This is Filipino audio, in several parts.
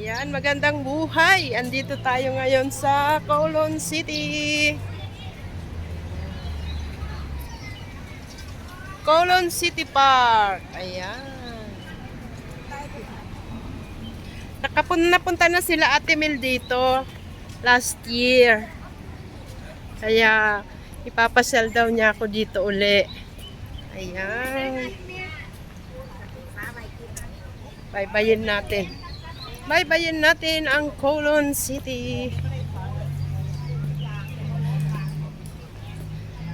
Ayan, magandang buhay. Andito tayo ngayon sa Kowloon City. Kowloon City Park. Ayan. Napunta na sila Ate Mel dito last year. Kaya ipapasyal daw niya ako dito uli. Ayan. Baybayin natin. Baybayin natin ang Kowloon City.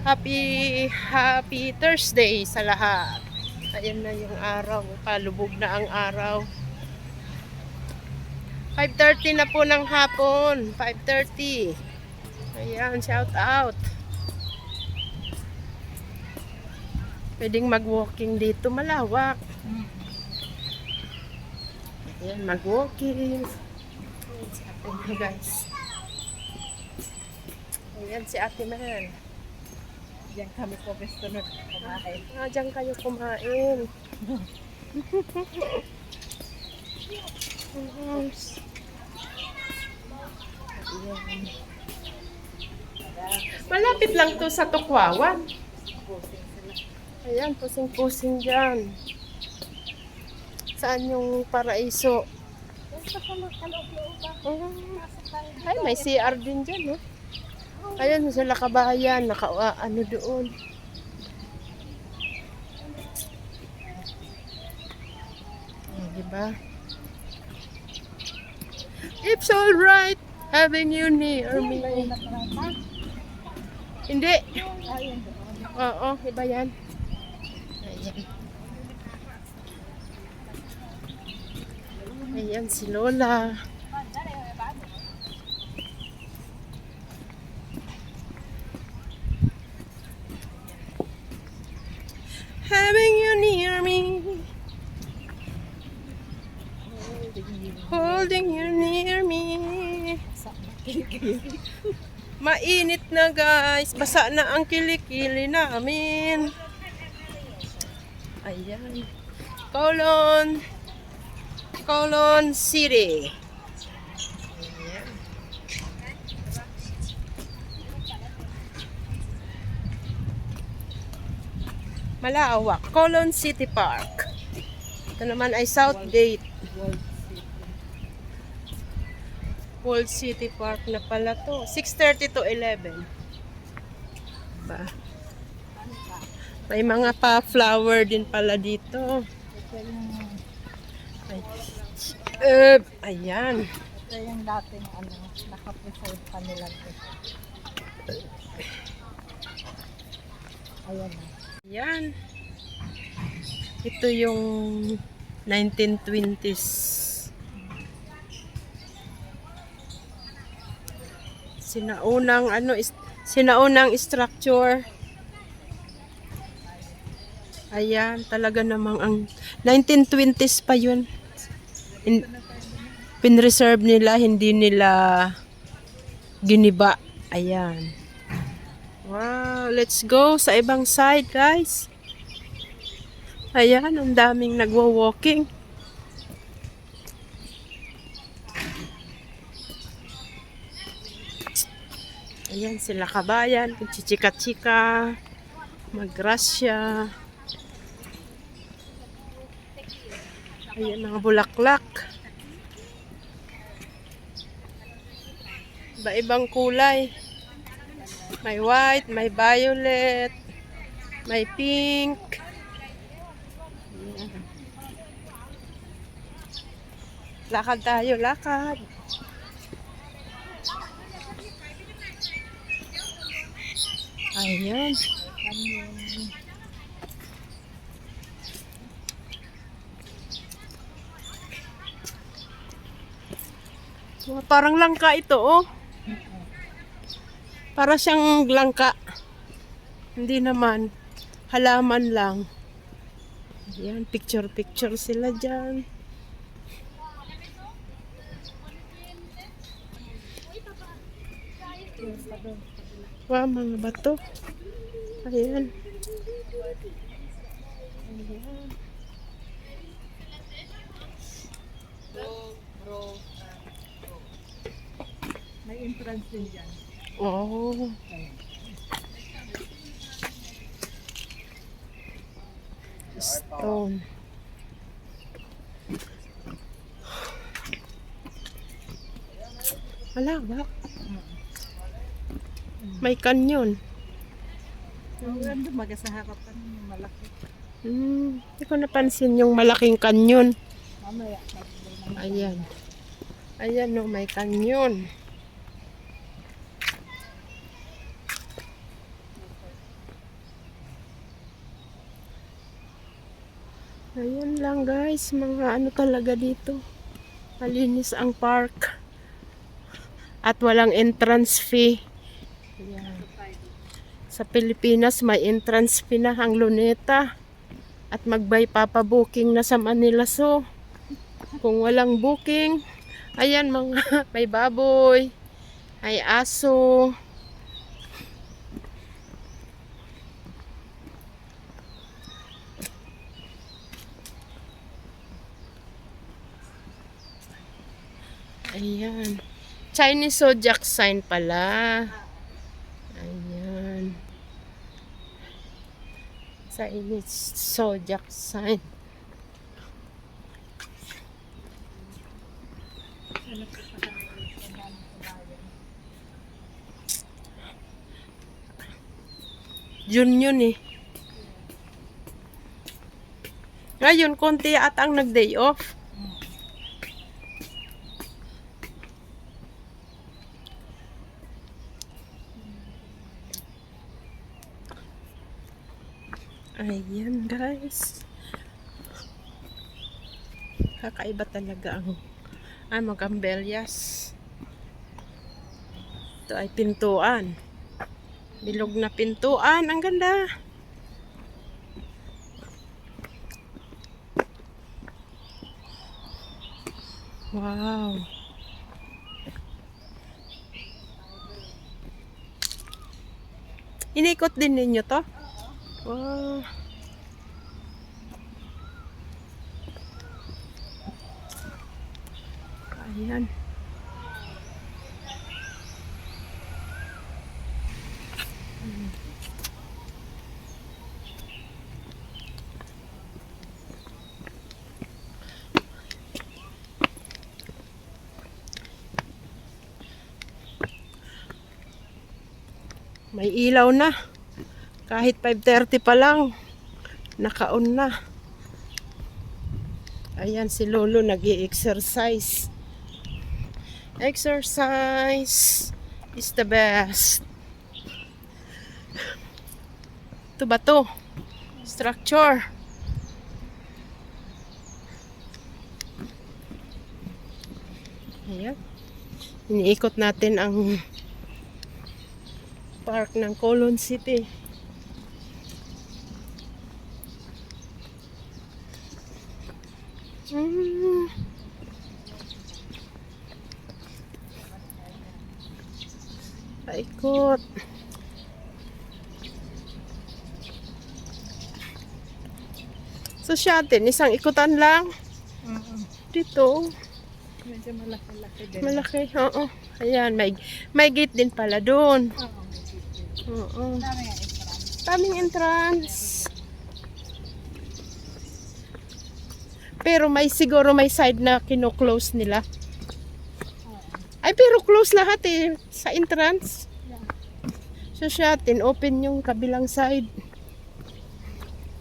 Happy Thursday sa lahat. Ayan na yung araw. Palubog na ang araw. 5:30 na po ng hapon. 5:30. Ayan, shout out. Pwedeng mag-walking dito, malawak. Ayan, mag-walking. Ayan si Ate Mel, guys. Ayan si Ate Mel. Diyan kami po gusto na kumain. Diyan kayo kumain. Malapit lang to sa Tukwawan. Ayan, pusing-pusing dyan. Saan yung paraiso? Ay, may CR din dyan, no? Ayan, sila kabayan. Ano doon. Diba? It's alright having you near me. Hindi. Oo, iba yan. Ayan. Ayan si Lola. Having you near me. Holding you near me. Mainit na guys. Basa na ang kilikili namin. Ayan. Kowloon City. Ayan. Malawak. Kowloon City Park. Ito naman ay South Gate. World City Park na pala to. 6:30 to 11. Ba? May mga pa-flower din pala dito. Ay. Ayan. Ito yung dating nakapreserve pa nila. Ayan. Ayan. Ito yung 1920s. Sinaunang structure. Ayan, talaga namang ang 1920s pa yun. Pinreserve nila, hindi nila giniba. Ayan. Wow, let's go sa ibang side, guys. Ayan, ang daming nagwo-walking. Ayan sila kabayan, chichika-chika, magrasya. Ayan mga bulaklak. Iba-ibang kulay. May white, may violet, may pink. Ayan. Lakad tayo, lakad. Ayan. Parang langka ito, oh. Para siyang langka. Hindi naman. Halaman lang. Ayan, picture-picture sila dyan. Wow, mga bato. Ayan. Ayan. entrance din dyan. Oh. Ayan. Stone. Wala ba? May kanyon. Ang dumaga sa harapan yung malaki. Hindi ko napansin yung malaking kanyon. Mamaya. Ayan. Ayan no, may kanyon. Ayan lang guys, mga ano talaga dito. Malinis ang park. At walang entrance fee. Ayan. Sa Pilipinas may entrance fee na ang Luneta. At mag-buy papa-booking na sa Manila Zoo. Kung walang booking, ayan mga may baboy, may aso. Ayan. Chinese zodiac sign pala. Ayan. Chinese zodiac sign. June yun eh. Ngayon, konti at ang nag-day off. Ayan guys. Kakaiba talaga ang magambelyas. Ito ay pintuan. Bilog na pintuan. Ang ganda. Wow. Inikot din ninyo to? Wow. Ayan. May ilaw na. Kahit 5:30 pa lang, naka-on na. Ayan si Lolo nag-i-exercise. Exercise is the best. Ito ba to? Structure. Ayan. Iniikot natin ang park ng Colon City. Paikot. So siya atin, isang ikutan lang. Dito. Medyo malaki-laki din. Malaki, oo. Ayan, may gate din pala doon. Oo. Dami nga entrance. Daming entrance. Pero siguro may side na kino-close nila. Ay, pero close lahat eh, sa entrance. So siya atin, open yung kabilang side.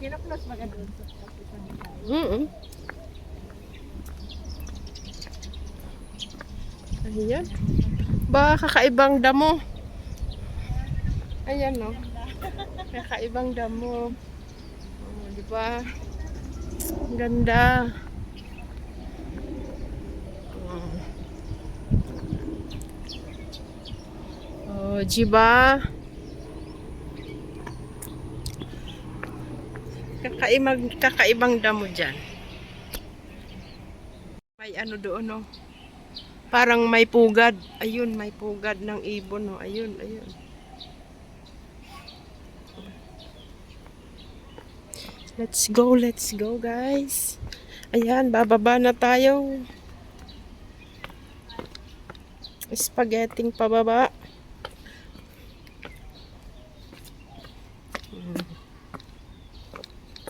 Kino-close ba ka doon sa kapitan nila? Ayan. Ba, kakaibang damo. Ayan no. Kakaibang damo. Oh, di ba? Ang ganda. Oh, di ba? Kakaibang damo dyan. May ano doon no. Parang may pugad. Ayun, may pugad ng ibon no. Ayun, ayun. Let's go guys. Ayan, bababa na tayo. Spaghetti pababa.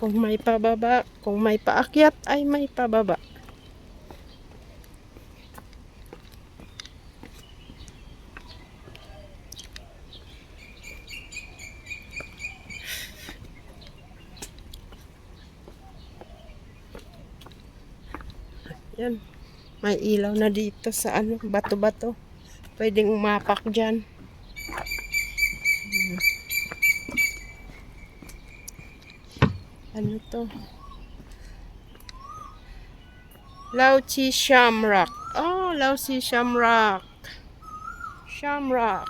Kung may pababa, kung may paakyat, ay may pababa. Yan. May ilaw na dito sa ano, bato-bato. Pwedeng umapak dyan. Ano to? Lauchi Shamrock. Oh, Lauchi Shamrock. Shamrock.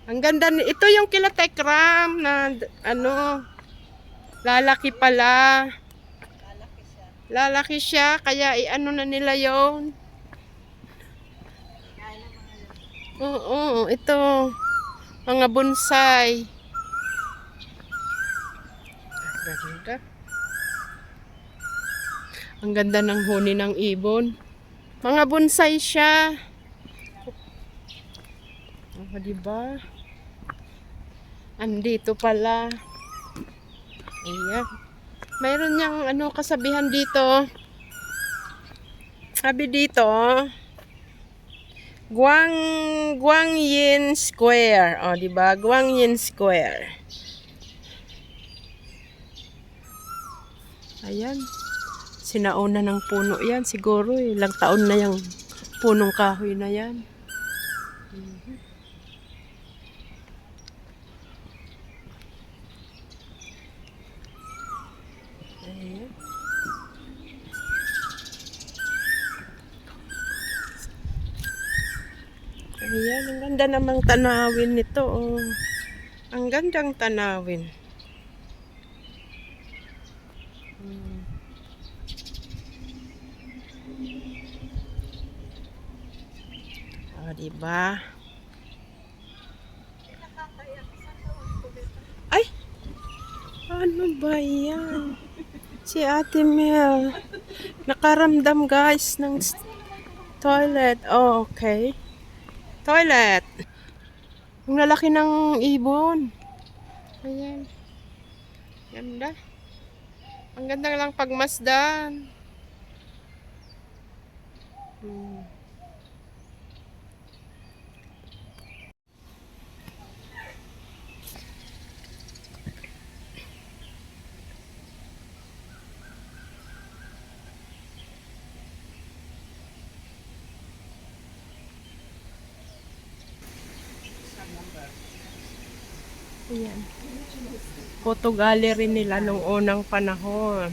Ang ganda ito yung kila Tekram na ano, lalaki pala. Lalaki siya, kaya i-ano na nila yon. Oo, ito. Mga bonsai. Ganda. Ang ganda ng huni ng ibon. Mga bonsai siya. Oh, diba? Andito pala. Ayan. Mayroon niyang ano kasabihan dito. Sabi dito, Guangyin Square. Oh, diba? Guangyin Square. Ayan. Sinauna ng puno yan. Siguro ilang taon na yung punong kahoy na yan. Ayan. Ayan, ang ganda namang tanawin nito. Oh. Ang gandang tanawin. Oh, diba? Ay! Ano ba yan? Si Ate Mel. Nakaramdam guys ng toilet. Oh, okay. Toilet. Ang lalaki ng ibon. Ayan. Ganda. Ang ganda lang pagmasdan. Ayan. Photo gallery nila nung unang panahon.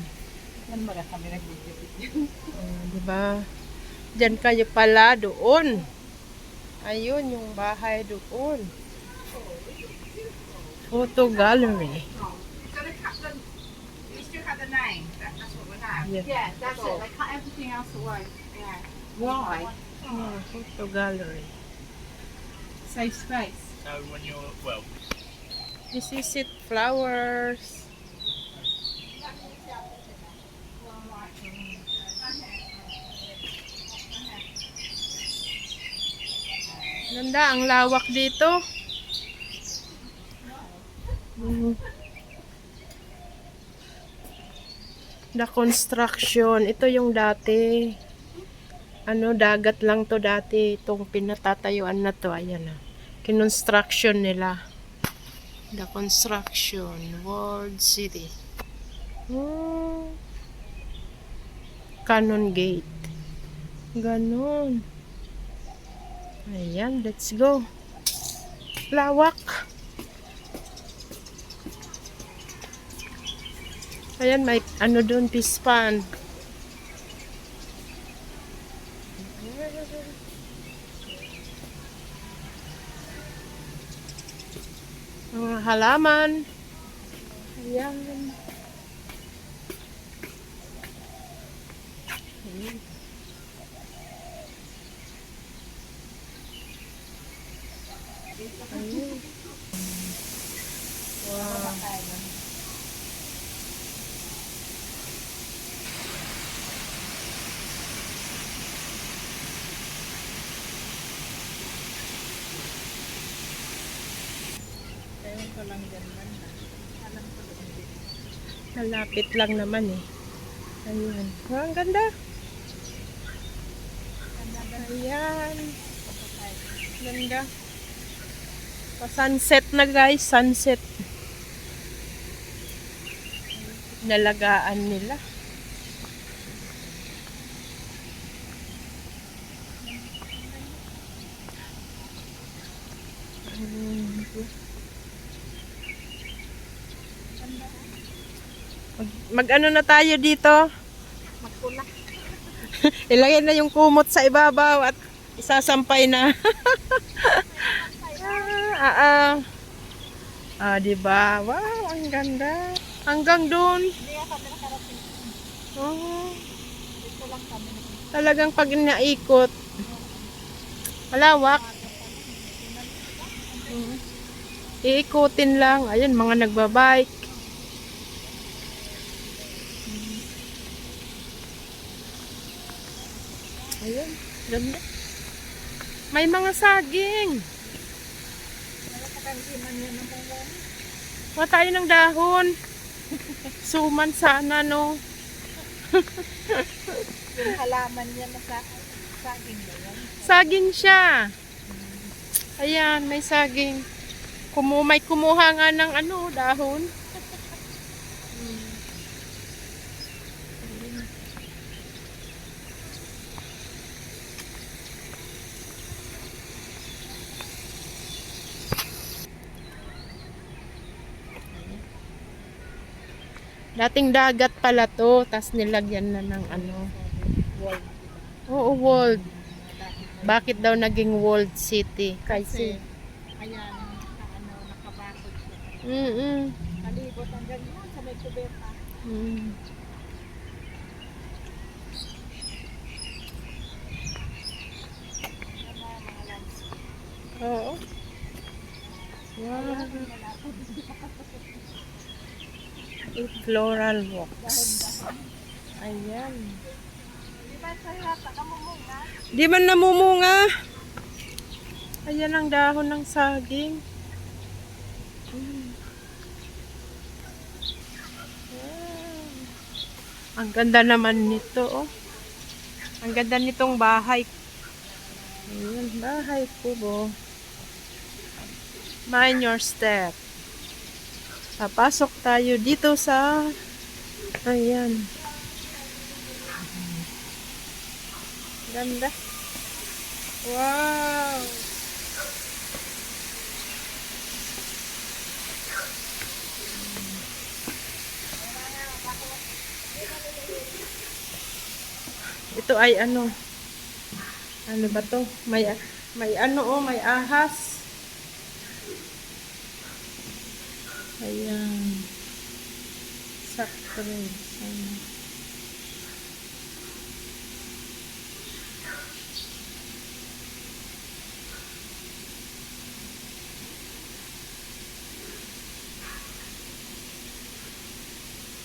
Yan mga kami nag-video. Diba? Diyan kayo pala doon. Ayun yung bahay doon. Photo gallery. So they cut them, we still have the name. That's what we have. Yeah. Yeah, that's it. They cut everything else away. Yeah. Why? Photo gallery. Save space. So when you're, well, This is it. Flowers. Ganda, ang lawak dito. The construction. Ito yung dati. Ano, dagat lang to dati. Itong pinatatayuan na to. Ayan na. Kinonstruction nila. The construction. World City. Cannon Gate. Ganon. Ayan, let's go. Lawak. Ayan, may ano doon, pispan. Mga halaman. Ayan. Ayun. Wow. ko lang dyan banda. Alam ko doon din. Malapit lang naman eh. Ayan. Oh, ang ganda. Ayan. Ganda. Pa-sunset na guys. Sunset. Nalagaan nila. Mag-ano na tayo dito? Magkulak. Ilagay na yung kumot sa ibabaw at isasampay na. Diba? Wow, ang ganda. Hanggang doon. Hindi nga kami nakarating. Oh, Dito lang kami nakarating. talagang pag naikot. Malawak. Iikutin lang. Ayun, mga nagbabike. Ayun, ganda. May mga saging. Nakakasiman yan ng pangwan. Kuha tayo ng dahon. Suman sana, no? Yung halaman niya na sa saging ba yan? Saging siya. Ayan, may saging. May kumuha nga ng dahon. Dating dagat pala to, tas nilagyan na ng World. Oo, world. Bakit daw naging world city? Kasi, ayan, nakabakod siya. Kalibot hanggang yan sa may kubeta. Mga landscape. Oo. Wow. Floral walks. Ayan. Di ba sa hata ka mumunga? Di man namumunga. Ayan ang dahon ng saging. Wow. Ang ganda naman nito, oh. Ang ganda nitong bahay. Ayan, bahay kubo. Mind your step. Papasok tayo dito sa ayan. Ganda. Wow. Ito ay ano ba to? May may ahas. Ayan. Sakto rin. Ayan.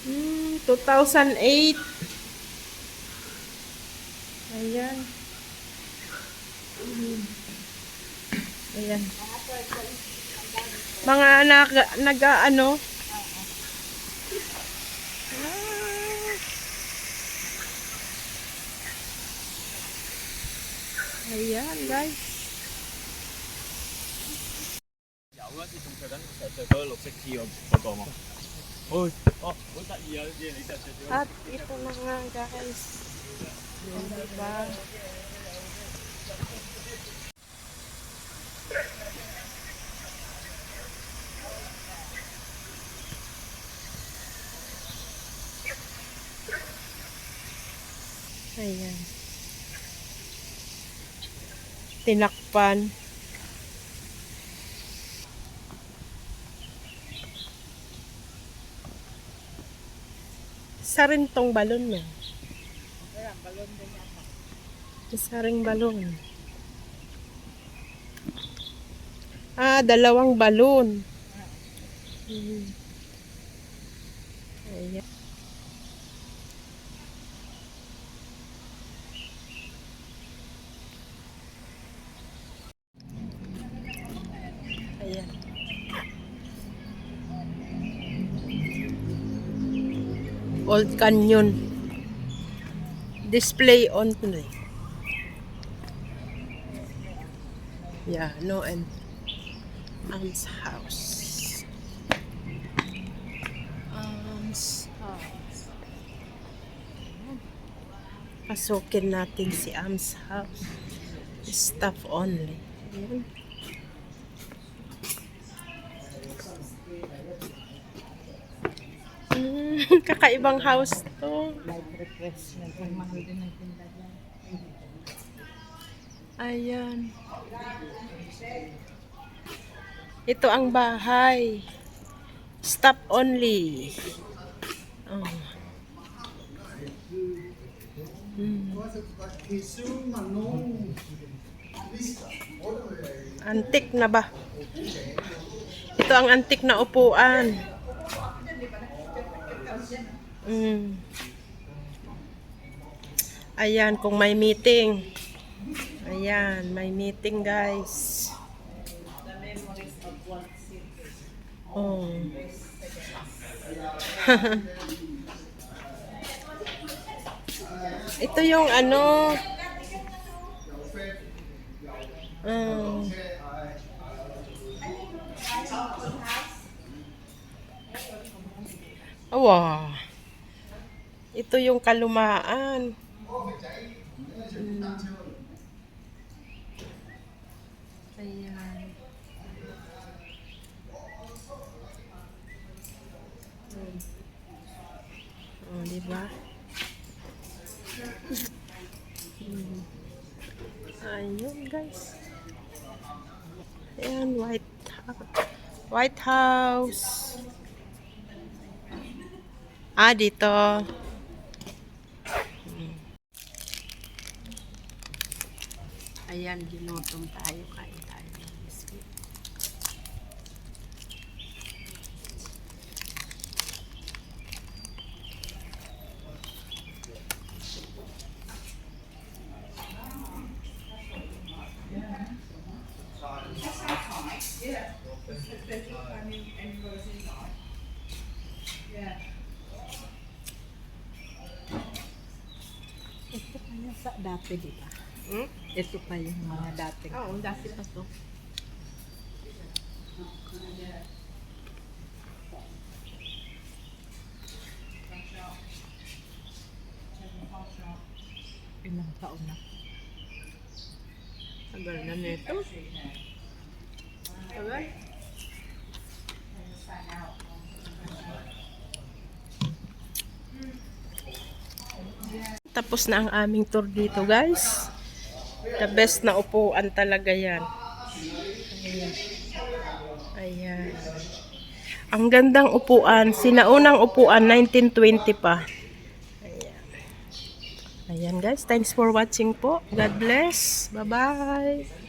Hmm, 2008. Ayan. Ayan. Mga nag-ano. Ayan, guys. 有啊，啲仲着緊成日着嗰個綠色 T 嗰個嘛。哦，好得意啊！啲嘢你真係着咗。 At ito na nga, guys. Diba? Ayan. Tinakpan. Isa rin tong balon niya. Ayan, balon din yata. Isa ring balon. Dalawang balon. Ayan. Ayan. Old Canyon. Display only. Yeah, no and Am's house. Am's house. Pasukin natin si Am's house. Stuff only. Ayan. Kakaibang house to. Light refreshment. Ang mahal din ng tinda dyan. Ayan. Ito ang bahay. Stop only. Oh. Antik na ba? Ito ang antik na upuan. Ayan, kung may meeting. Ayan, may meeting guys. Oh. Ito yung ano. Wow. Ito yung kalumaan. Ayan. Oh, diba? Ayun, guys. Ayan, White House. Dito. Ayan, ginutom tayo. Kain tayo ng biscuit. Ito kaya sa dati, di ba? Ito pa yung mga dati. Oo, dati pa to. Ilang taon na. Tagal na nito. Tagal. Tapos na ang aming tour dito, guys. The best na upuan talaga yan. Ayan. Ayan. Ang gandang upuan. Sinaunang upuan, 1920 pa. Ayan. Ayan, guys. Thanks for watching po. God bless. Bye-bye.